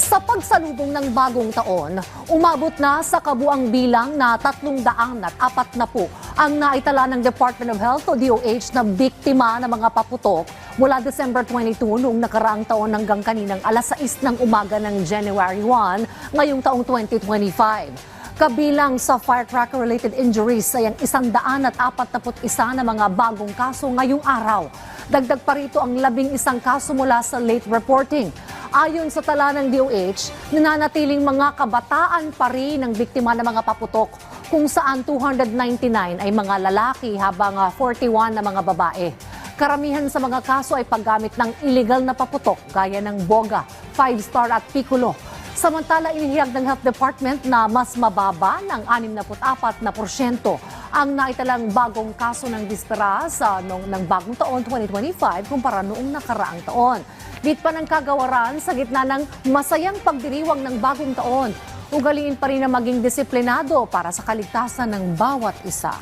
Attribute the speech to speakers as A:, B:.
A: Sa pagsalubong ng bagong taon, umabot na sa kabuang bilang na 340 ang naitala ng Department of Health o DOH na biktima ng mga paputok mula December 22 noong nakaraang taon hanggang kaninang alas 6 ng umaga ng January 1 ngayong taong 2025. Kabilang sa firecracker-related injuries ay ang 141 na mga bagong kaso ngayong araw. Dagdag pa rito ang 11 kaso mula sa late reporting. Ayon sa tala ng DOH, nananatiling mga kabataan pa rin ang biktima ng mga paputok, kung saan 299 ay mga lalaki habang 41 na mga babae. Karamihan sa mga kaso ay paggamit ng illegal na paputok gaya ng boga, 5-star at piccolo. Samantala, inihiyag ng Health Department na mas mababa ng 64% ang naitalang bagong kaso ng dispera ng bagong taon 2025 kumpara noong nakaraang taon. Git pa ng kagawaran sa gitna ng masayang pagdiriwang ng bagong taon. Ugaliin pa rin na maging disiplinado para sa kaligtasan ng bawat isa.